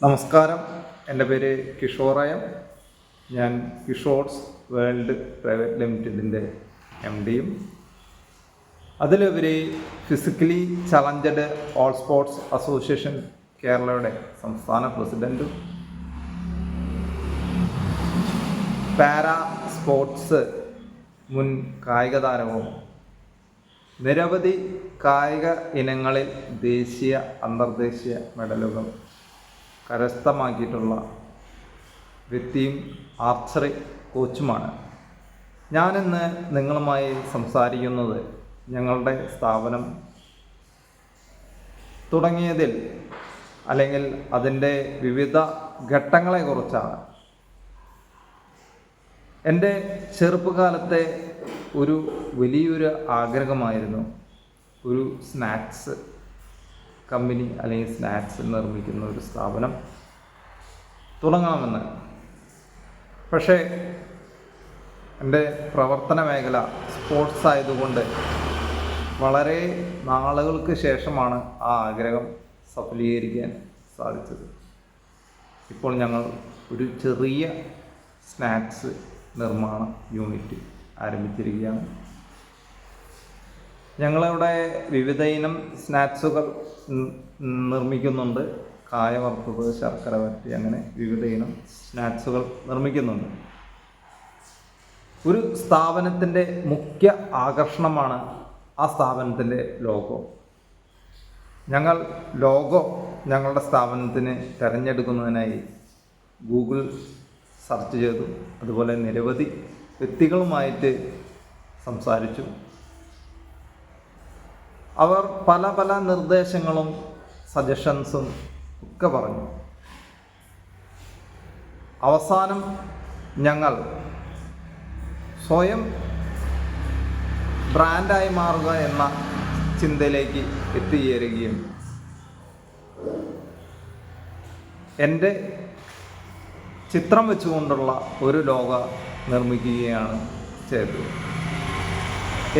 നമസ്കാരം, എൻ്റെ പേര് കിഷോറയം. ഞാൻ കിഷോർസ് വേൾഡ് പ്രൈവറ്റ് ലിമിറ്റഡിൻ്റെ MD-യും അതിലുപരി physically challenged all sports association കേരളയുടെ സംസ്ഥാന പ്രസിഡൻറ്റും പാരാ സ്പോർട്സ് മുൻ കായിക താരവും നിരവധി കായിക ഇനങ്ങളിൽ ദേശീയ അന്തർദേശീയ മെഡലുകൾ കരസ്ഥമാക്കിയിട്ടുള്ള വ്യക്തിയും ആർച്ചറി കോച്ചുമാണ്. ഞാനിന്ന് നിങ്ങളുമായി സംസാരിക്കുന്നത് ഞങ്ങളുടെ സ്ഥാപനം തുടങ്ങിയതിൽ അല്ലെങ്കിൽ അതിൻ്റെ വിവിധ ഘട്ടങ്ങളെക്കുറിച്ചാണ്. എൻ്റെ ചെറുപ്പകാലത്തെ ഒരു വലിയൊരു ആഗ്രഹമായിരുന്നു ഒരു സ്നാക്സ് കമ്പനി അല്ലെങ്കിൽ സ്നാക്സ് നിർമ്മിക്കുന്ന ഒരു സ്ഥാപനം തുടങ്ങണമെന്ന്. പക്ഷേ എൻ്റെ പ്രവർത്തന മേഖല സ്പോർട്സ് ആയതുകൊണ്ട് വളരെ നാളുകൾക്ക് ശേഷമാണ് ആ ആഗ്രഹം സഫലീകരിക്കാൻ സാധിച്ചത്. ഇപ്പോൾ ഞങ്ങൾ ഒരു ചെറിയ സ്നാക്സ് നിർമ്മാണ യൂണിറ്റ് ആരംഭിച്ചിരിക്കുകയാണ്. ഞങ്ങളിവിടെ വിവിധ ഇനം സ്നാക്സുകൾ നിർമ്മിക്കുന്നുണ്ട്. കായ വറുത്തത്, ശർക്കര വരട്ടി, അങ്ങനെ വിവിധ ഇനം സ്നാക്സുകൾ നിർമ്മിക്കുന്നുണ്ട്. ഒരു സ്ഥാപനത്തിൻ്റെ മുഖ്യ ആകർഷണമാണ് ആ സ്ഥാപനത്തിൻ്റെ ലോഗോ. ഞങ്ങൾ ലോഗോ ഞങ്ങളുടെ സ്ഥാപനത്തിന് തിരഞ്ഞെടുക്കുന്നതിനായി ഗൂഗിൾ സെർച്ച് ചെയ്തു. അതുപോലെ നിരവധി വ്യക്തികളുമായിട്ട് സംസാരിച്ചു. അവർ പല പല നിർദ്ദേശങ്ങളും സജഷൻസും ഒക്കെ പറഞ്ഞു. അവസാനം ഞങ്ങൾ സ്വയം ബ്രാൻഡായി മാറുക എന്ന ചിന്തയിലേക്ക് എത്തിച്ചേരുകയും എൻ്റെ ചിത്രം വെച്ചുകൊണ്ടുള്ള ഒരു ലോഗോ നിർമ്മിക്കുകയാണ് ചെയ്തത്.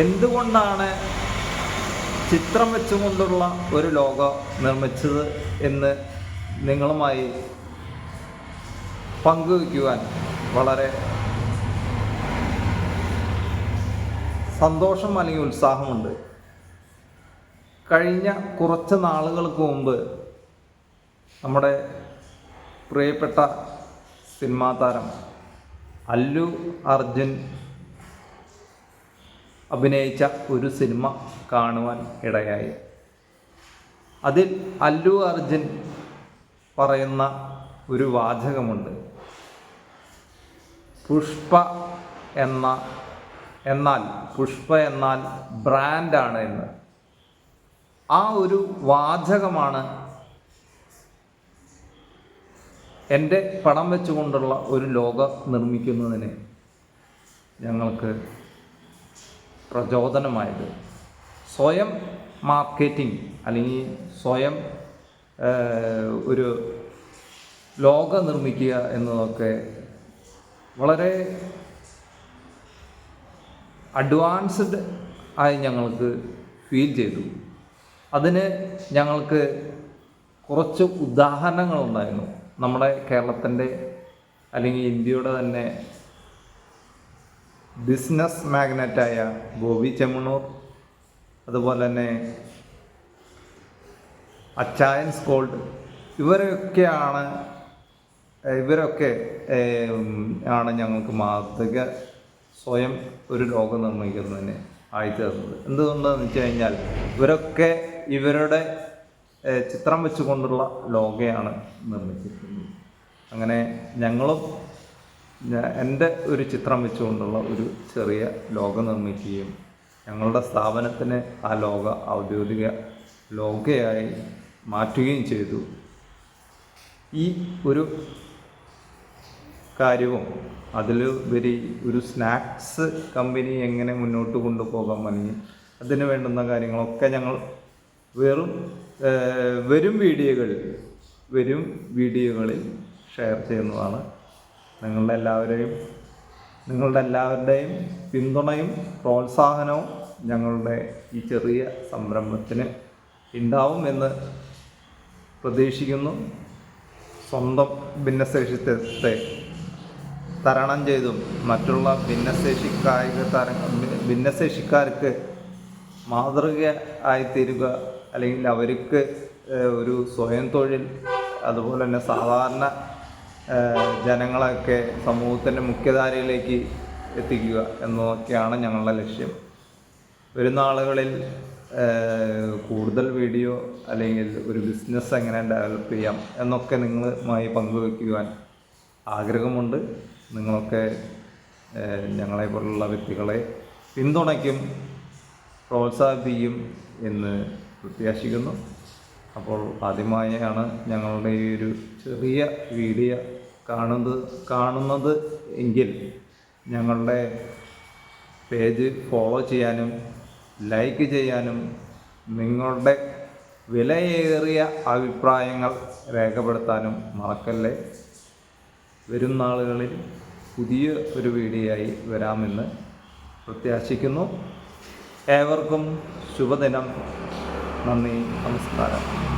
എന്തുകൊണ്ടാണ് ചിത്രം വെച്ചുകൊണ്ടുള്ള ഒരു ലോഗോ നിർമ്മിച്ചത് എന്ന് നിങ്ങളുമായി പങ്കുവയ്ക്കുവാൻ വളരെ സന്തോഷം അല്ലെങ്കിൽ ഉത്സാഹമുണ്ട്. കഴിഞ്ഞ കുറച്ച് നാളുകൾക്ക് മുമ്പ് നമ്മുടെ പ്രിയപ്പെട്ട സിനിമാ താരം അല്ലു അർജുൻ അഭിനയിച്ച ഒരു സിനിമ കാണുവാൻ ഇടയായി. അതിൽ അല്ലു അർജുൻ പറയുന്ന ഒരു വാചകമുണ്ട്, പുഷ്പ എന്നാൽ ബ്രാൻഡാണ് എന്ന്. ആ ഒരു വാചകമാണ് എൻ്റെ പടം വെച്ചുകൊണ്ടുള്ള ഒരു ലോഗോ നിർമ്മിക്കുന്നതിന് ഞങ്ങൾക്ക് പ്രചോദനമായത്. സ്വയം മാർക്കറ്റിംഗ് അല്ലെങ്കിൽ സ്വയം ഒരു ലോഗോ നിർമ്മിക്കുക എന്നതൊക്കെ വളരെ അഡ്വാൻസ്ഡ് ആയി ഞങ്ങൾക്ക് ഫീൽ ചെയ്തു. അതിന് ഞങ്ങൾക്ക് കുറച്ച് ഉദാഹരണങ്ങളുണ്ടായിരുന്നു. നമ്മുടെ കേരളത്തിൻ്റെ അല്ലെങ്കിൽ ഇന്ത്യയുടെ തന്നെ ബിസിനസ് മാഗ്നറ്റായ ബോബി ചെമ്മണ്ണൂർ, അതുപോലെ തന്നെ അച്ചായൻസ് ഗോൾഡ്, ഇവരൊക്കെ ആണ് ഞങ്ങൾക്ക് മാതൃക സ്വയം ഒരു ലോഗോ നിർമ്മിക്കുന്നതിന് ആയിത്തീർന്നത്. എന്തുകൊണ്ടാണെന്ന് വെച്ച് കഴിഞ്ഞാൽ ഇവരൊക്കെ ഇവരുടെ ചിത്രം വെച്ചുകൊണ്ടുള്ള ലോഗോയാണ് നിർമ്മിച്ചിരിക്കുന്നത്. അങ്ങനെ ഞങ്ങളും എൻ്റെ ഒരു ചിത്രം വെച്ചുകൊണ്ടുള്ള ഒരു ചെറിയ ലോഗോ നിർമ്മിക്കുകയും ഞങ്ങളുടെ സ്ഥാപനത്തിന് ആ ലോഗോ ഔദ്യോഗിക ലോഗോയായി മാറ്റുകയും ചെയ്തു. ഈ ഒരു കാര്യവും അതിലുപരി ഒരു സ്നാക്സ് കമ്പനി എങ്ങനെ മുന്നോട്ട് കൊണ്ടുപോകാൻ അല്ലെങ്കിൽ അതിന് വേണ്ടുന്ന കാര്യങ്ങളൊക്കെ ഞങ്ങൾ വരും വീഡിയോകളിൽ ഷെയർ ചെയ്യുന്നതാണ്. നിങ്ങളുടെ എല്ലാവരുടെയും പിന്തുണയും പ്രോത്സാഹനവും ഞങ്ങളുടെ ഈ ചെറിയ സംരംഭത്തിന് ഉണ്ടാവും എന്ന് പ്രതീക്ഷിക്കുന്നു. സ്വന്തം ഭിന്നശേഷിത്വത്തെ തരണം ചെയ്തും മറ്റുള്ള ഭിന്നശേഷിക്കാർക്ക് മാതൃക ആയിത്തീരുക, അല്ലെങ്കിൽ അവർക്ക് ഒരു സ്വയം തൊഴിൽ, അതുപോലെ തന്നെ സാധാരണ ജനങ്ങളൊക്കെ സമൂഹത്തിൻ്റെ മുഖ്യധാരയിലേക്ക് എത്തിക്കുക എന്നതൊക്കെയാണ് ഞങ്ങളുടെ ലക്ഷ്യം. വരുന്ന ആളുകളിൽ കൂടുതൽ വീഡിയോ അല്ലെങ്കിൽ ഒരു ബിസിനസ് എങ്ങനെ ഡെവലപ്പ് ചെയ്യാം എന്നൊക്കെ നിങ്ങളുമായി പങ്കുവയ്ക്കുവാൻ ആഗ്രഹമുണ്ട്. നിങ്ങളൊക്കെ ഞങ്ങളെ പോലുള്ള വ്യക്തികളെ പിന്തുണയ്ക്കും, പ്രോത്സാഹിപ്പിക്കും എന്ന് പ്രത്യാശിക്കുന്നു. അപ്പോൾ ആദ്യമായാണ് ഞങ്ങളുടെ ഈ ഒരു ചെറിയ വീഡിയോ കാണുന്നത് എങ്കിൽ ഞങ്ങളുടെ പേജ് ഫോളോ ചെയ്യാനും ലൈക്ക് ചെയ്യാനും നിങ്ങളുടെ വിലയേറിയ അഭിപ്രായങ്ങൾ രേഖപ്പെടുത്താനും മറക്കല്ലേ. വരും നാളുകളിൽ പുതിയ ഒരു വീഡിയോയായി വരാമെന്ന് പ്രത്യാശിക്കുന്നു. ഏവർക്കും ശുഭദിനം. നന്ദി, നമസ്കാരം.